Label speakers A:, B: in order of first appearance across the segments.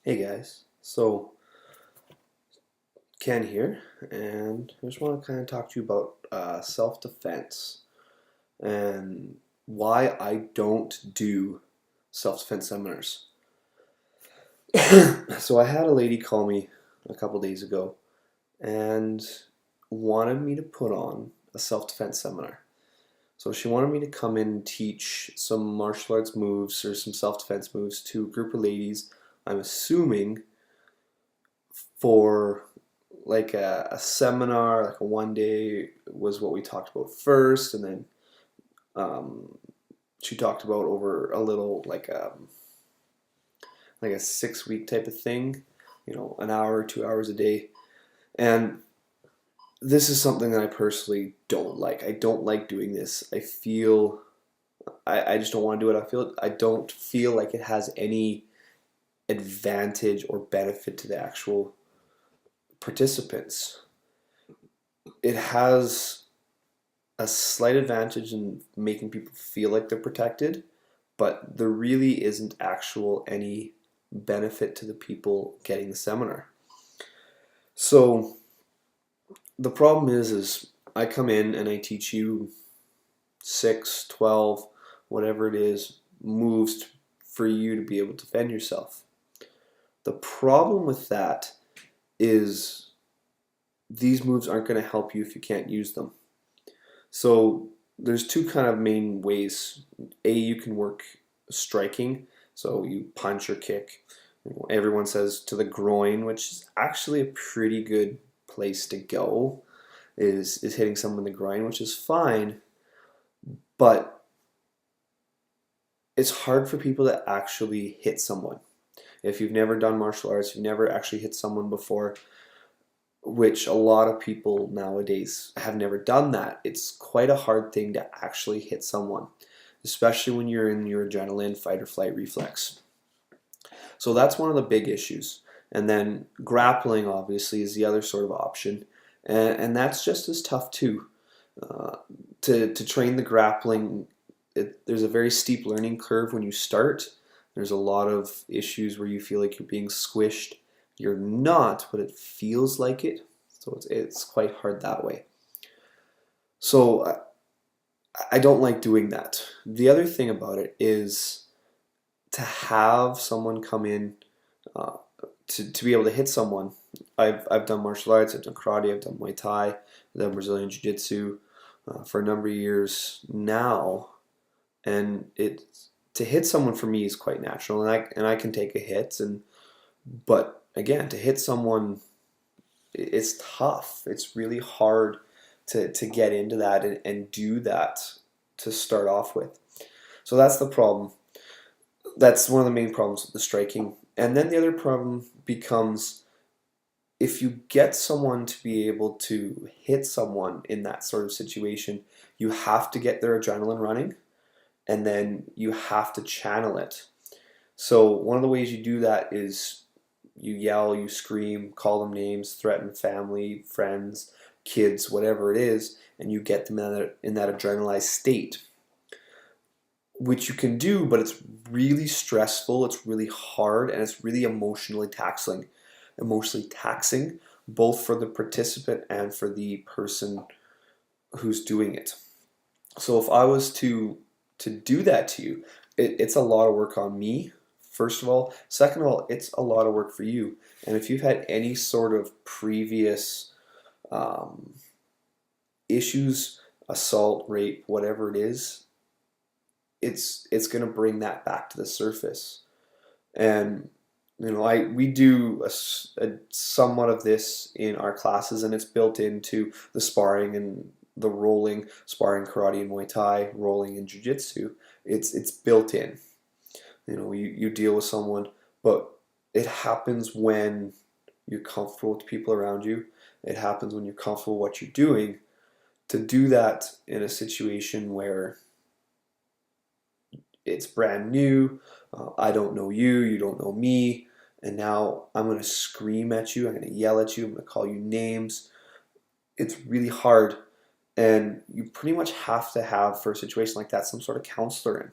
A: Hey guys, so Ken here, and I just want to kind of talk to you about self-defense and why I don't do self-defense seminars. So I had a lady call me a couple days ago and wanted me to put on a self-defense seminar. So she wanted me to come in and teach some martial arts moves or some self-defense moves to a group of ladies, I'm assuming for like a seminar, like a 1 day was what we talked about first, and then um, she talked about over a little like a 6 week type of thing, an hour, 2 hours a day. And this is something that I personally don't like. I don't like doing this. I just don't want to do it. I don't feel like it has any advantage or benefit to the actual participants. It has a slight advantage in making people feel like they're protected, but there really isn't actual any benefit to the people getting the seminar. So the problem is I come in and I teach you 6, 12, whatever it is, moves for you to be able to defend yourself. The problem with that is these moves aren't going to help you if you can't use them. So there's two kind of main ways. You can work striking, so you punch or kick. Everyone says to the groin, which is actually a pretty good place to go, is hitting someone in the groin, which is fine, but it's hard for people to actually hit someone. If you've never done martial arts, you've never actually hit someone before, which a lot of people nowadays have never done that. It's quite a hard thing to actually hit someone, especially when you're in your adrenaline fight or flight reflex. So that's one of the big issues. And then grappling, obviously, is the other sort of option. And that's just as tough, too. Uh, to train the grappling, there's a very steep learning curve when you start. There's a lot of issues where you feel like you're being squished. You're not, but it feels like it. So it's quite hard that way. So I don't like doing that. The other thing about it is to have someone come in uh, to be able to hit someone. I've done martial arts, I've done karate, I've done Muay Thai, I've done Brazilian Jiu Jitsu for a number of years now, and it to hit someone for me is quite natural, and I can take a hit, but again, to hit someone, it's tough. It's really hard to get into that and do that to start off with. So that's the problem. That's one of the main problems with the striking. And then the other problem becomes if you get someone to be able to hit someone in that sort of situation, you have to get their adrenaline running and then you have to channel it. So one of the ways you do that is you yell, you scream, call them names, threaten family, friends, kids, whatever it is, and you get them in that adrenalized state, which you can do, but it's really stressful, it's really hard, and it's really emotionally taxing, both for the participant and for the person who's doing it. So if I was to do that to you, it's a lot of work on me, first of all. Second of all, it's a lot of work for you. And if you've had any sort of previous um, issues, assault, rape, whatever it is, it's going to bring that back to the surface. And I we do a somewhat of this in our classes, and it's built into the sparring and the rolling, sparring karate and Muay Thai, rolling and jiu-jitsu. It's built in. You deal with someone, but it happens when you're comfortable with the people around you. It happens when you're comfortable with what you're doing. To do that in a situation where it's brand new, I don't know you, you don't know me, and now I'm going to scream at you, I'm going to yell at you, I'm going to call you names. It's really hard, and you pretty much have to have, for a situation like that, some sort of counselor in.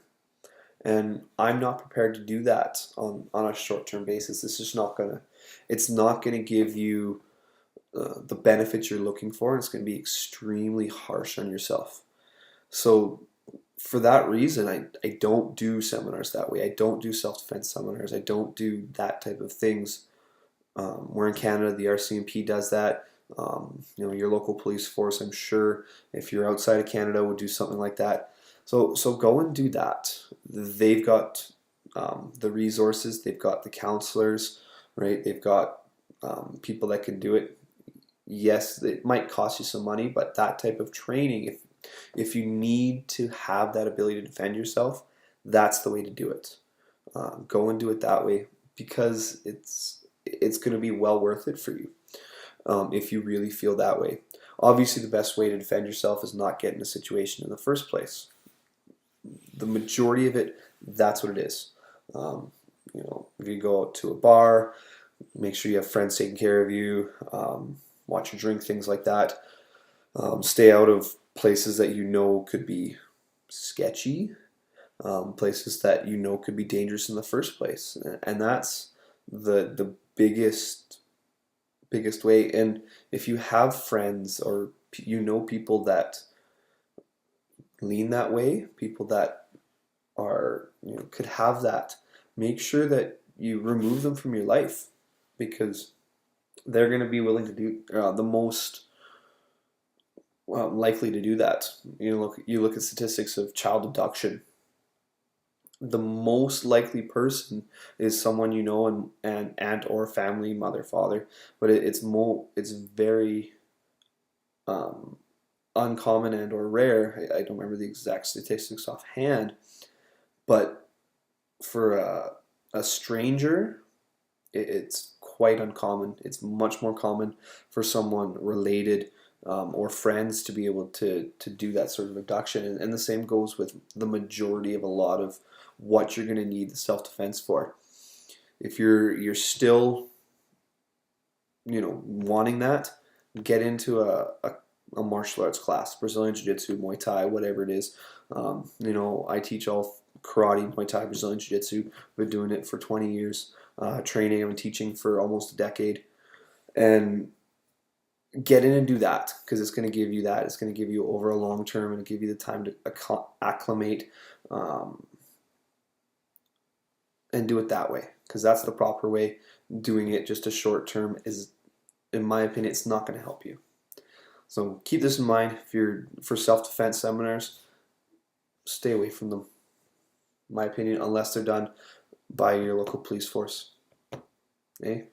A: And I'm not prepared to do that on a short-term basis. It's not gonna give you the benefits you're looking for, and it's gonna be extremely harsh on yourself. So for that reason, I don't do seminars that way. I don't do self-defense seminars. I don't do that type of things. We're in Canada, the RCMP does that. Your local police force, I'm sure, if you're outside of Canada, would do something like that. So go and do that. They've got the resources. They've got the counselors, right? They've got people that can do it. Yes, it might cost you some money, but that type of training, if you need to have that ability to defend yourself, that's the way to do it. Go and do it that way because it's going to be well worth it for you if you really feel that way. Obviously, the best way to defend yourself is not get in a situation in the first place. The majority of it, that's what it is. If you go out to a bar, make sure you have friends taking care of you, watch your drink, things like that. Stay out of places that you know could be sketchy, places that you know could be dangerous in the first place, and that's the biggest way. And if you have friends or people that lean that way, people that are could have that, make sure that you remove them from your life because they're going to be willing to do the most likely to do that. You look at statistics of child abduction. The most likely person is someone you know and aunt or family, mother, father. But it's very uncommon and or rare. I don't remember the exact statistics offhand, but for a stranger, it's quite uncommon. It's much more common for someone related or friends to be able to do that sort of abduction. And the same goes with the majority of a lot of what you're going to need the self-defense for. If you're still wanting that, get into a martial arts class, Brazilian Jiu-Jitsu, Muay Thai, whatever it is. I teach all karate, Muay Thai, Brazilian Jiu-Jitsu. I've been doing it for 20 years. Training, I've been teaching for almost a decade. And get in and do that because it's going to give you that. It's going to give you over a long term and give you the time to acclimate and do it that way because that's the proper way. Doing it just a short term is, in my opinion, it's not going to help you. So keep this in mind. If you're for self-defense seminars, stay away from them, in my opinion, unless they're done by your local police force. Okay?